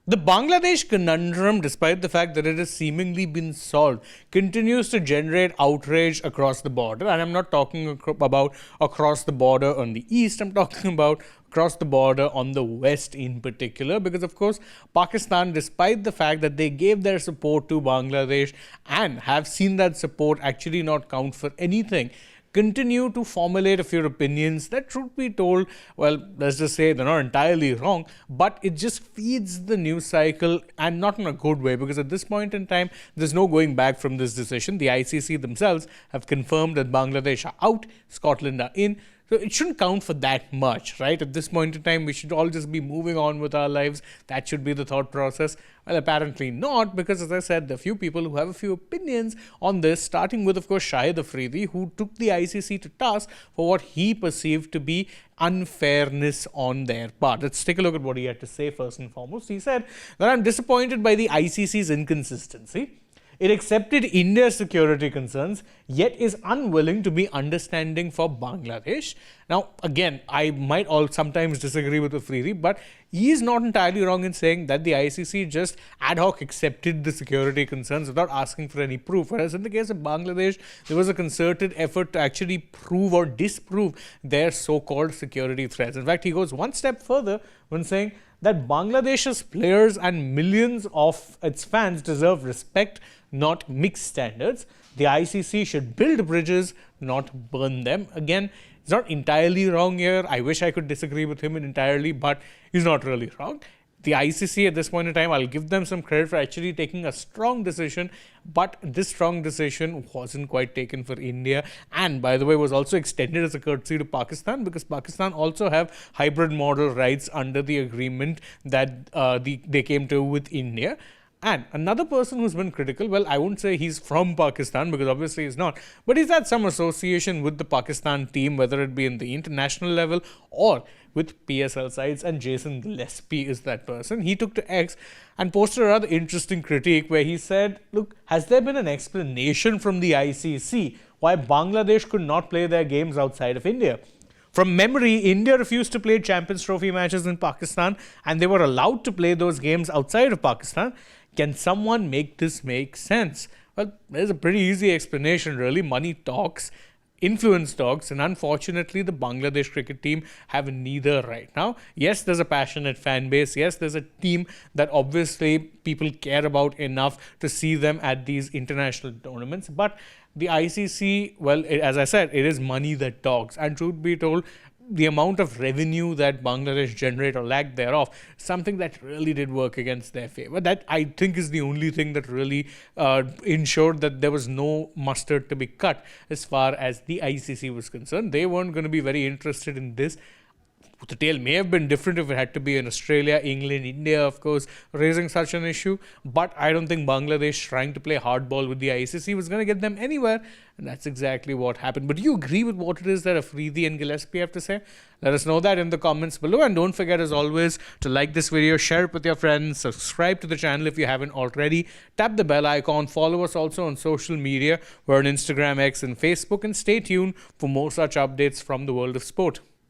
The Bangladesh conundrum, despite the fact that it has seemingly been solved, continues to generate outrage across the border. And I'm not talking about across the border on the east, I'm talking about across the border on the west in particular, because of course Pakistan, despite the fact that they gave their support to Bangladesh and have seen that support actually not count for anything, continue to formulate a few opinions that, truth be told, well, let's just say they're not entirely wrong, but it just feeds the news cycle, and not in a good way, because at this point in time, there's no going back from this decision. The ICC themselves have confirmed that Bangladesh are out, Scotland are in. So it shouldn't count for that much, right? At this point in time, we should all just be moving on with our lives. That should be the thought process. Well, apparently not, because as I said, there are few people who have a few opinions on this, starting with, of course, Shahid Afridi, who took the ICC to task for what he perceived to be unfairness on their part. Let's take a look at what he had to say first and foremost. He said that I'm disappointed by the ICC's inconsistency. It accepted India's security concerns, yet is unwilling to be understanding for Bangladesh. Now, again, I might sometimes disagree with Afridi, but he is not entirely wrong in saying that the ICC just ad hoc accepted the security concerns without asking for any proof. Whereas in the case of Bangladesh, there was a concerted effort to actually prove or disprove their so-called security threats. In fact, he goes one step further when saying that Bangladesh's players and millions of its fans deserve respect, not mixed standards. The ICC should build bridges, not burn them. Again, he's not entirely wrong here. I wish I could disagree with him entirely, but he's not really wrong. The ICC at this point in time, I'll give them some credit for actually taking a strong decision, but this strong decision wasn't quite taken for India, and by the way was also extended as a courtesy to Pakistan, because Pakistan also have hybrid model rights under the agreement that they came to with India. And another person who's been critical, well, I won't say he's from Pakistan, because obviously he's not, but he's had some association with the Pakistan team, whether it be in the international level or with PSL sides, and Jason Gillespie is that person. He took to X and posted a rather interesting critique where he said, look, has there been an explanation from the ICC why Bangladesh could not play their games outside of India? From memory, India refused to play Champions Trophy matches in Pakistan, and they were allowed to play those games outside of Pakistan. Can someone make this make sense? Well, there's a pretty easy explanation, really. Money talks, influence talks, and unfortunately, the Bangladesh cricket team have neither right now. Yes, there's a passionate fan base. Yes, there's a team that obviously people care about enough to see them at these international tournaments. But the ICC, well, as I said, it is money that talks. And truth be told, the amount of revenue that Bangladesh generate or lack thereof, something that really did work against their favor. That, I think, is the only thing that really ensured that there was no mustard to be cut as far as the ICC was concerned. They weren't going to be very interested in this. The tale may have been different if it had to be in Australia, England, India, of course, raising such an issue. But I don't think Bangladesh trying to play hardball with the ICC was going to get them anywhere. And that's exactly what happened. But do you agree with what it is that Afridi and Gillespie have to say? Let us know that in the comments below. And don't forget, as always, to like this video, share it with your friends, subscribe to the channel if you haven't already, tap the bell icon, follow us also on social media. We're on Instagram, X, and Facebook. And stay tuned for more such updates from the world of sport.